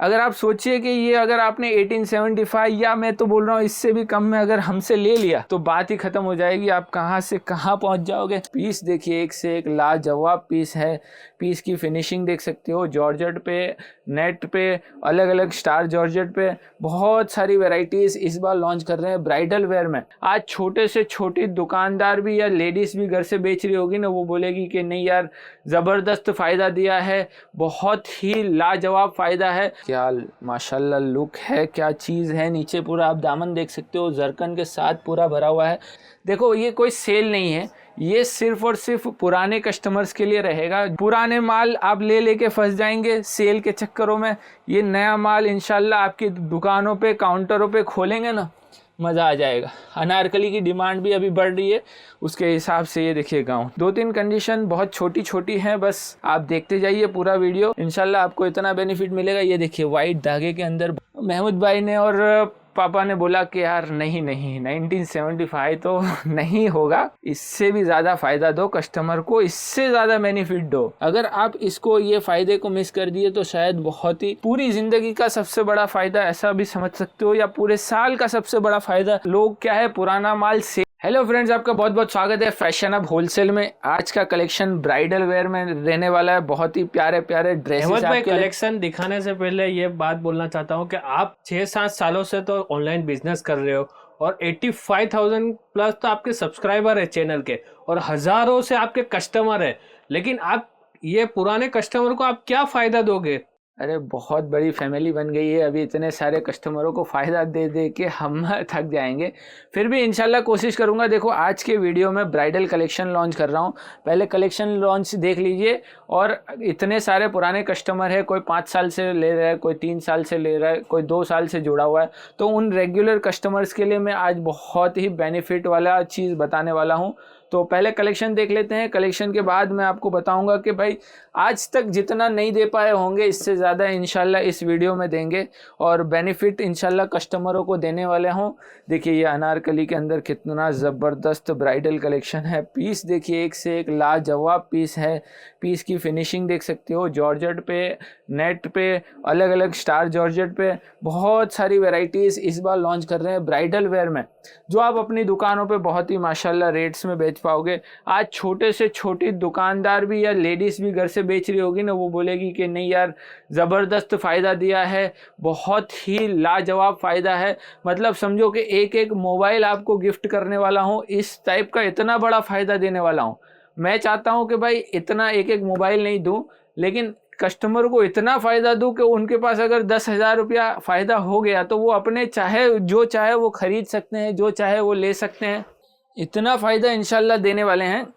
अगर आप सोचिए कि ये अगर आपने 1875 या मैं तो बोल रहा हूँ इससे भी कम में अगर हमसे ले लिया तो बात ही खत्म हो जाएगी। आप कहाँ से कहाँ पहुँच जाओगे। पीस देखिए, एक से एक लाजवाब पीस है। पीस की फिनिशिंग देख सकते हो, जॉर्जेट पे, नेट पे, अलग अलग स्टार जॉर्जेट पे बहुत सारी वेराइटीज इस बार लॉन्च कर रहे हैं ब्राइडल वेयर में। आज छोटे से छोटी दुकानदार भी या लेडीज भी घर से बेच रही होगी ना, वो बोलेगी कि नहीं यार जबरदस्त फायदा दिया है, बहुत ही लाजवाब फायदा है। क्या माशाल्लाह लुक है, क्या चीज़ है। नीचे पूरा आप दामन देख सकते हो, जरकन के साथ पूरा भरा हुआ है। देखो ये कोई सेल नहीं है, ये सिर्फ और सिर्फ पुराने कस्टमर्स के लिए रहेगा। पुराने माल आप ले लेके फंस जाएंगे सेल के चक्करों में। ये नया माल इंशाल्लाह आपकी दुकानों पे, काउंटरों पे खोलेंगे ना, मज़ा आ जाएगा। अनारकली की डिमांड भी अभी बढ़ रही है, उसके हिसाब से ये देखिए गाउन। 2-3 कंडीशन बहुत छोटी छोटी हैं, बस आप देखते जाइए पूरा वीडियो, इंशाल्लाह आपको इतना बेनिफिट मिलेगा। ये देखिए वाइट धागे के अंदर महमूद भाई ने और पापा ने बोला कि यार नहीं 1975 तो नहीं होगा, इससे भी ज़्यादा फ़ायदा दो कस्टमर को, इससे ज़्यादा बेनिफिट दो। अगर आप इसको ये फ़ायदे को मिस कर दिए तो शायद बहुत ही पूरी ज़िंदगी का सबसे बड़ा फ़ायदा ऐसा भी समझ सकते हो, या पूरे साल का सबसे बड़ा फ़ायदा। लोग क्या है पुराना माल से। हेलो फ्रेंड्स, आपका बहुत बहुत स्वागत है फैशन अब होलसेल में। आज का कलेक्शन ब्राइडल वेयर में रहने वाला है, बहुत ही प्यारे प्यारे ड्रेसेस। भाई कलेक्शन दिखाने से पहले ये बात बोलना चाहता हूँ कि आप 6-7 सालों से तो ऑनलाइन बिजनेस कर रहे हो और 85,000 प्लस तो आपके सब्सक्राइबर है चैनल के और हजारों से आपके कस्टमर है, लेकिन आप ये पुराने कस्टमर को आप क्या फायदा दोगे? अरे बहुत बड़ी फैमिली बन गई है, अभी इतने सारे कस्टमरों को फ़ायदा दे दे के हम थक जाएंगे। फिर भी इंशाल्लाह कोशिश करूंगा। देखो आज के वीडियो में ब्राइडल कलेक्शन लॉन्च कर रहा हूं, पहले कलेक्शन लॉन्च देख लीजिए। और इतने सारे पुराने कस्टमर है, कोई 5 साल से ले रहा है, कोई 3 साल से ले रहा है, कोई 2 साल से जुड़ा हुआ है, तो उन रेगुलर कस्टमर्स के लिए मैं आज बहुत ही बेनिफिट वाला चीज़ बताने वाला हूँ। तो पहले कलेक्शन देख लेते हैं, कलेक्शन के बाद मैं आपको बताऊंगा कि भाई आज तक जितना नहीं दे पाए होंगे इससे ज़्यादा इंशाल्लाह इस वीडियो में देंगे और बेनिफिट इंशाल्लाह कस्टमरों को देने वाले हों। देखिए ये अनारकली के अंदर कितना ज़बरदस्त ब्राइडल कलेक्शन है। पीस देखिए, एक से एक लाजवाब पीस है। पीस की फिनिशिंग देख सकते हो, जॉर्जेट पे, नेट पे, अलग अलग स्टार जॉर्जेट पे बहुत सारी वेराइटीज़ इस बार लॉन्च कर रहे हैं ब्राइडल वेयर में, जो आप अपनी दुकानों पे बहुत ही माशाल्लाह रेट्स में बेच पाओगे। आज छोटे से छोटी दुकानदार भी या लेडीज़ भी घर से बेच रही होगी ना, वो बोलेगी कि नहीं यार ज़बरदस्त फ़ायदा दिया है, बहुत ही लाजवाब फ़ायदा है। मतलब समझो कि एक एक मोबाइल आपको गिफ्ट करने वाला हूँ, इस टाइप का इतना बड़ा फ़ायदा देने वाला हूँ। मैं चाहता हूँ कि भाई इतना एक एक मोबाइल नहीं दूँ, लेकिन कस्टमर को इतना फ़ायदा दूँ कि उनके पास अगर 10,000 रुपया फ़ायदा हो गया तो वो अपने चाहे जो चाहे वो ख़रीद सकते हैं, जो चाहे वो ले सकते हैं। इतना फ़ायदा इंशाल्लाह देने वाले हैं।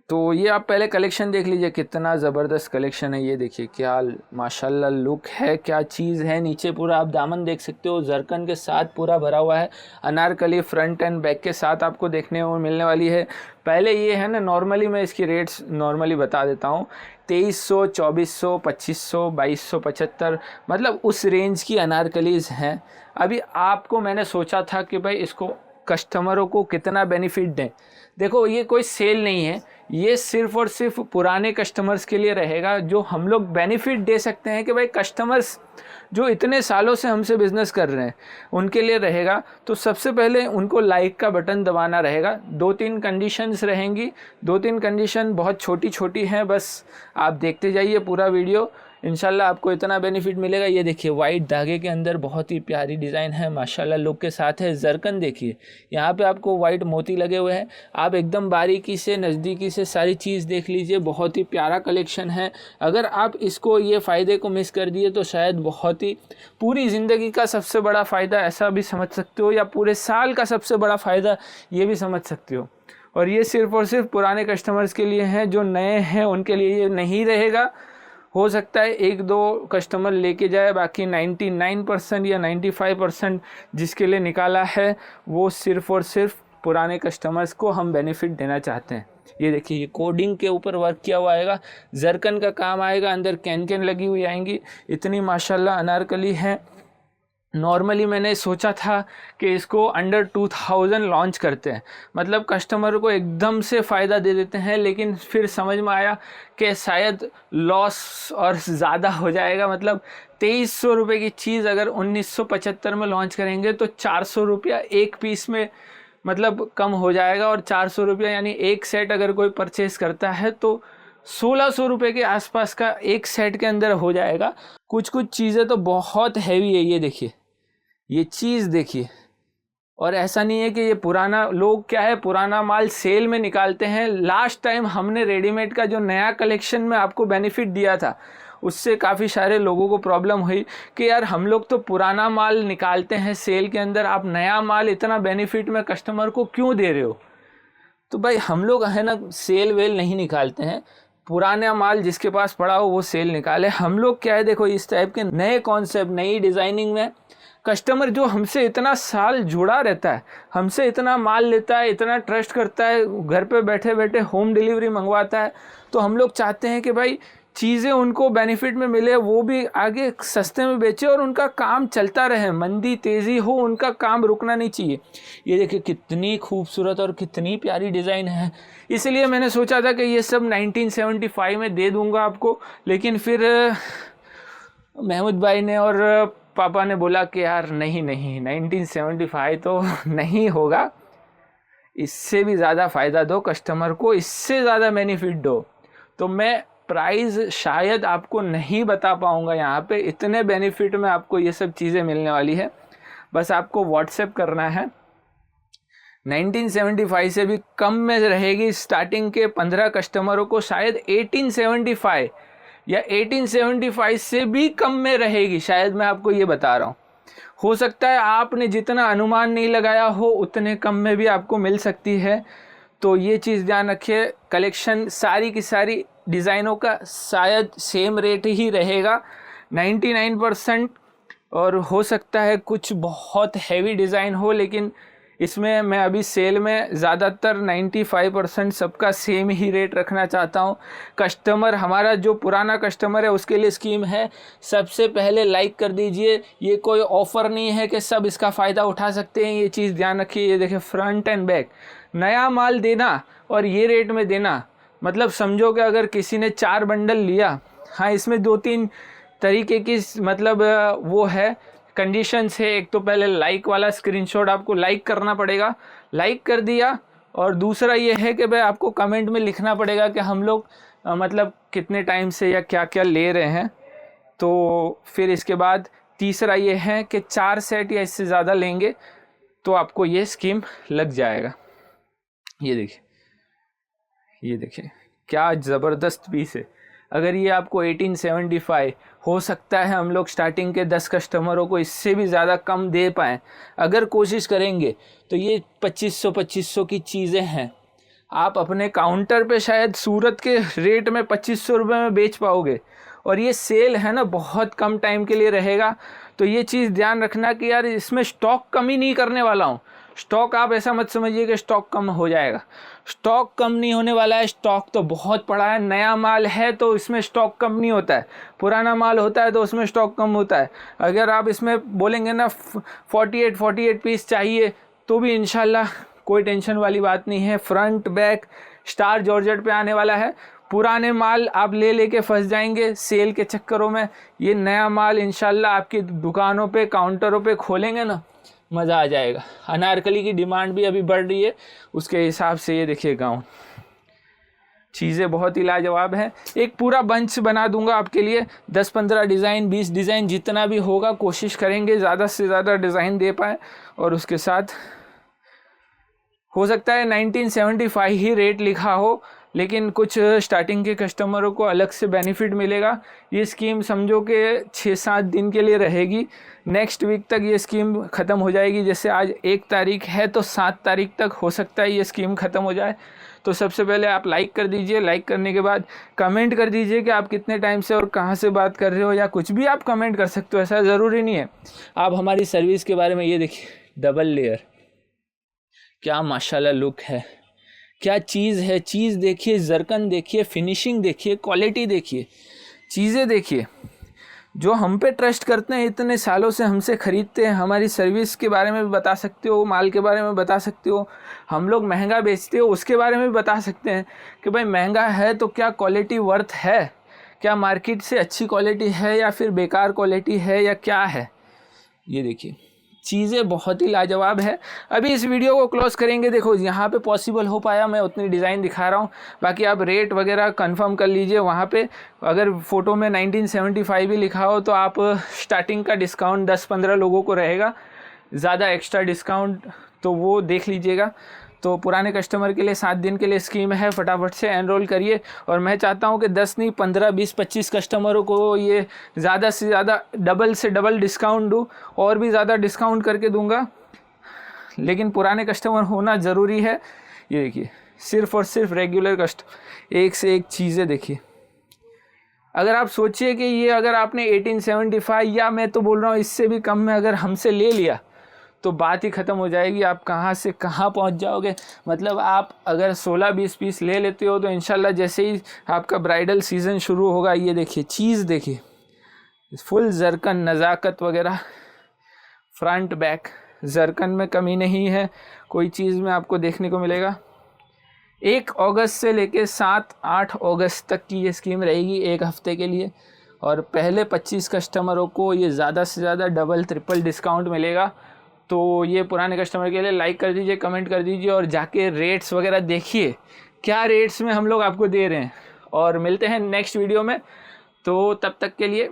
तो ये आप पहले कलेक्शन देख लीजिए, कितना ज़बरदस्त कलेक्शन है। ये देखिए क्या माशाल्लाह लुक है, क्या चीज़ है। नीचे पूरा आप दामन देख सकते हो, जरकन के साथ पूरा भरा हुआ है। अनारकली फ्रंट एंड बैक के साथ आपको देखने को मिलने वाली है। पहले ये है ना, नॉर्मली मैं इसकी रेट्स नॉर्मली बता देता हूँ। 2300, 2400, 2500, 2275, मतलब उस रेंज की अनारकलीज़ हैं। अभी आपको मैंने सोचा था कि भाई इसको कस्टमरों को कितना बेनिफिट दें। देखो ये कोई सेल नहीं है, ये सिर्फ और सिर्फ पुराने कस्टमर्स के लिए रहेगा, जो हम लोग बेनिफिट दे सकते हैं कि भाई कस्टमर्स जो इतने सालों से हमसे बिज़नेस कर रहे हैं उनके लिए रहेगा। तो सबसे पहले उनको लाइक का बटन दबाना रहेगा। 2-3 कंडीशंस रहेंगी, 2-3 कंडीशन बहुत छोटी छोटी हैं, बस आप देखते जाइए पूरा वीडियो, इंशाल्लाह आपको इतना बेनिफिट मिलेगा। ये देखिए वाइट धागे के अंदर बहुत ही प्यारी डिज़ाइन है, माशाल्लाह लुक के साथ है। जरकन देखिए, यहाँ पे आपको वाइट मोती लगे हुए हैं। आप एकदम बारीकी से नज़दीकी से सारी चीज़ देख लीजिए, बहुत ही प्यारा कलेक्शन है। अगर आप इसको ये फ़ायदे को मिस कर दिए तो शायद बहुत ही पूरी ज़िंदगी का सबसे बड़ा फ़ायदा ऐसा भी समझ सकते हो, या पूरे साल का सबसे बड़ा फ़ायदा ये भी समझ सकते हो। और ये सिर्फ़ और सिर्फ पुराने कस्टमर्स के लिए हैं, जो नए हैं उनके लिए ये नहीं रहेगा। हो सकता है 1-2 कस्टमर लेके जाए, बाकी 99% या 95% जिसके लिए निकाला है वो सिर्फ़ और सिर्फ पुराने कस्टमर्स को हम बेनिफिट देना चाहते हैं। ये देखिए ये कोडिंग के ऊपर वर्क किया हुआ आएगा, जरकन का काम आएगा, अंदर कैन लगी हुई आएंगी। इतनी माशाल्लाह अनारकली है। नॉर्मली मैंने सोचा था कि इसको अंडर 2000 लॉन्च करते हैं, मतलब कस्टमर को एकदम से फ़ायदा दे देते हैं, लेकिन फिर समझ में आया कि शायद लॉस और ज़्यादा हो जाएगा। मतलब 2300 रुपये की चीज़ अगर 1975 में लॉन्च करेंगे तो 400 रुपया एक पीस में मतलब कम हो जाएगा, और 400 रुपया यानी एक सेट अगर कोई परचेस करता है तो 1600 रुपये के आसपास का एक सेट के अंदर हो जाएगा। कुछ चीज़ें तो बहुत हैवी है, ये देखिए, ये चीज़ देखिए। और ऐसा नहीं है कि ये पुराना, लोग क्या है पुराना माल सेल में निकालते हैं। लास्ट टाइम हमने रेडीमेड का जो नया कलेक्शन में आपको बेनिफिट दिया था, उससे काफ़ी सारे लोगों को प्रॉब्लम हुई कि यार हम लोग तो पुराना माल निकालते हैं सेल के अंदर, आप नया माल इतना बेनिफिट में कस्टमर को क्यों दे रहे हो। तो भाई हम लोग है ना सेल वेल नहीं निकालते हैं, पुराना माल जिसके पास पड़ा हो वो सेल निकाले। हम लोग क्या है देखो, इस टाइप के नए कॉन्सेप्ट, नई डिज़ाइनिंग में कस्टमर जो हमसे इतना साल जुड़ा रहता है, हमसे इतना माल लेता है, इतना ट्रस्ट करता है, घर पे बैठे बैठे होम डिलीवरी मंगवाता है, तो हम लोग चाहते हैं कि भाई चीज़ें उनको बेनिफिट में मिले, वो भी आगे सस्ते में बेचे और उनका काम चलता रहे, मंदी तेज़ी हो उनका काम रुकना नहीं चाहिए। ये देखिए कितनी खूबसूरत और कितनी प्यारी डिज़ाइन है। इसलिए मैंने सोचा था कि ये सब 1975 में दे दूंगा आपको, लेकिन फिर महमूद भाई ने और पापा ने बोला कि यार नहीं 1975 तो नहीं होगा, इससे भी ज़्यादा फ़ायदा दो कस्टमर को, इससे ज़्यादा बेनिफिट दो। तो मैं प्राइस शायद आपको नहीं बता पाऊँगा यहाँ पे, इतने बेनिफिट में आपको ये सब चीज़ें मिलने वाली है। बस आपको व्हाट्सएप करना है। 1975 से भी कम में रहेगी, स्टार्टिंग के 15 कस्टमरों को शायद 1875 या 1875 से भी कम में रहेगी, शायद मैं आपको ये बता रहा हूँ। हो सकता है आपने जितना अनुमान नहीं लगाया हो उतने कम में भी आपको मिल सकती है। तो ये चीज़ ध्यान रखिए, कलेक्शन सारी की सारी डिज़ाइनों का शायद सेम रेट ही रहेगा 99%, और हो सकता है कुछ बहुत हैवी डिज़ाइन हो, लेकिन इसमें मैं अभी सेल में ज़्यादातर 95% सबका सेम ही रेट रखना चाहता हूँ। कस्टमर हमारा जो पुराना कस्टमर है उसके लिए स्कीम है, सबसे पहले लाइक कर दीजिए। ये कोई ऑफ़र नहीं है कि सब इसका फ़ायदा उठा सकते हैं, ये चीज़ ध्यान रखिए। ये देखिए फ्रंट एंड बैक, नया माल देना और ये रेट में देना, मतलब समझो कि अगर किसी ने 4 बंडल लिया, हाँ इसमें 2-3 तरीके की मतलब वो है कंडीशंस है। एक तो पहले लाइक वाला स्क्रीनशॉट आपको लाइक करना पड़ेगा, लाइक कर दिया, और दूसरा ये है कि भाई आपको कमेंट में लिखना पड़ेगा कि हम लोग मतलब कितने टाइम से या क्या क्या ले रहे हैं। तो फिर इसके बाद तीसरा ये है कि 4 सेट या इससे ज़्यादा लेंगे तो आपको ये स्कीम लग जाएगा। ये देखिए, ये देखिए क्या ज़बरदस्त पीस है। अगर ये आपको 1875, हो सकता है हम लोग स्टार्टिंग के 10 कस्टमरों को इससे भी ज़्यादा कम दे पाएँ, अगर कोशिश करेंगे तो ये 2500 की चीज़ें हैं। आप अपने काउंटर पे शायद सूरत के रेट में 2500 रुपये में बेच पाओगे, और ये सेल है ना बहुत कम टाइम के लिए रहेगा। तो ये चीज़ ध्यान रखना कि यार इसमें स्टॉक कमी नहीं करने वाला हूँ। स्टॉक आप ऐसा मत समझिए कि स्टॉक कम हो जाएगा, स्टॉक कम नहीं होने वाला है। स्टॉक तो बहुत पड़ा है, नया माल है तो इसमें स्टॉक कम नहीं होता है, पुराना माल होता है तो उसमें स्टॉक कम होता है। अगर आप इसमें बोलेंगे ना 48 पीस चाहिए तो भी इंशाल्लाह कोई टेंशन वाली बात नहीं है। फ्रंट बैक स्टार जॉर्जेट पे आने वाला है। पुराने माल आप लेके फंस जाएंगे सेल के चक्करों में। ये नया माल इंशाल्लाह आपकी दुकानों पे काउंटरों पे खोलेंगे ना, मज़ा आ जाएगा। अनारकली की डिमांड भी अभी बढ़ रही है, उसके हिसाब से ये देखिए गाउन, चीज़ें बहुत ही लाजवाब हैं। एक पूरा बंच बना दूंगा आपके लिए, 10-15 डिज़ाइन 20 डिज़ाइन जितना भी होगा कोशिश करेंगे ज़्यादा से ज़्यादा डिज़ाइन दे पाएँ। और उसके साथ हो सकता है 1975 ही रेट लिखा हो, लेकिन कुछ स्टार्टिंग के कस्टमरों को अलग से बेनिफिट मिलेगा। ये स्कीम समझो कि 6-7 दिन के लिए रहेगी, नेक्स्ट वीक तक ये स्कीम ख़त्म हो जाएगी। जैसे आज 1 तारीख है तो 7 तारीख तक हो सकता है ये स्कीम ख़त्म हो जाए। तो सबसे पहले आप लाइक कर दीजिए, लाइक करने के बाद कमेंट कर दीजिए कि आप कितने टाइम से और कहाँ से बात कर रहे हो, या कुछ भी आप कमेंट कर सकते हो, ऐसा ज़रूरी नहीं है। आप हमारी सर्विस के बारे में, ये देखिए डबल लेयर, क्या माशाल्लाह लुक है, क्या चीज़ है। चीज़ देखिए, जरकन देखिए, फिनिशिंग देखिए, क्वालिटी देखिए, चीज़ें देखिए। जो हम पे ट्रस्ट करते हैं, इतने सालों से हमसे ख़रीदते हैं, हमारी सर्विस के बारे में भी बता सकते हो, माल के बारे में बता सकते हो। हम लोग महंगा बेचते हो उसके बारे में भी बता सकते हैं कि भाई महंगा है तो क्या क्वालिटी वर्थ है, क्या मार्केट से अच्छी क्वालिटी है या फिर बेकार क्वालिटी है या क्या है। ये देखिए चीज़ें बहुत ही लाजवाब है। अभी इस वीडियो को क्लोज करेंगे। देखो यहाँ पे पॉसिबल हो पाया, मैं उतनी डिज़ाइन दिखा रहा हूँ, बाकी आप रेट वगैरह कंफर्म कर लीजिए वहाँ पे। अगर फ़ोटो में 1975 ही लिखा हो तो आप स्टार्टिंग का डिस्काउंट 10-15 लोगों को रहेगा, ज़्यादा एक्स्ट्रा डिस्काउंट तो वो देख लीजिएगा। तो पुराने कस्टमर के लिए 7 दिन के लिए स्कीम है, फटाफट से एनरोल करिए। और मैं चाहता हूँ कि 10 नहीं 15, 20, 25 कस्टमरों को ये ज़्यादा से ज़्यादा डबल से डबल डिस्काउंट दूँ, और भी ज़्यादा डिस्काउंट करके दूंगा, लेकिन पुराने कस्टमर होना ज़रूरी है। ये देखिए सिर्फ़ और सिर्फ रेगुलर कस्टमर, एक से एक चीज़ें देखिए। अगर आप सोचिए कि ये अगर आपने 1875 या मैं तो बोल रहा हूँ इससे भी कम में अगर हमसे ले लिया तो बात ही ख़त्म हो जाएगी। आप कहाँ से कहाँ पहुँच जाओगे। मतलब आप अगर 16-20 पीस ले लेते हो तो इंशाल्लाह जैसे ही आपका ब्राइडल सीज़न शुरू होगा, ये देखिए चीज़ देखिए, फुल जरकन, नज़ाकत वगैरह, फ्रंट बैक जरकन में कमी नहीं है कोई चीज़ में आपको देखने को मिलेगा। 1 अगस्त से लेके 7-8 अगस्त तक की ये स्कीम रहेगी, 1 हफ्ते के लिए। और पहले 25 कस्टमरों को ये ज़्यादा से ज़्यादा डबल ट्रिपल डिस्काउंट मिलेगा। तो ये पुराने कस्टमर के लिए लाइक कर दीजिए, कमेंट कर दीजिए, और जाके रेट्स वगैरह देखिए क्या रेट्स में हम लोग आपको दे रहे हैं। और मिलते हैं नेक्स्ट वीडियो में, तो तब तक के लिए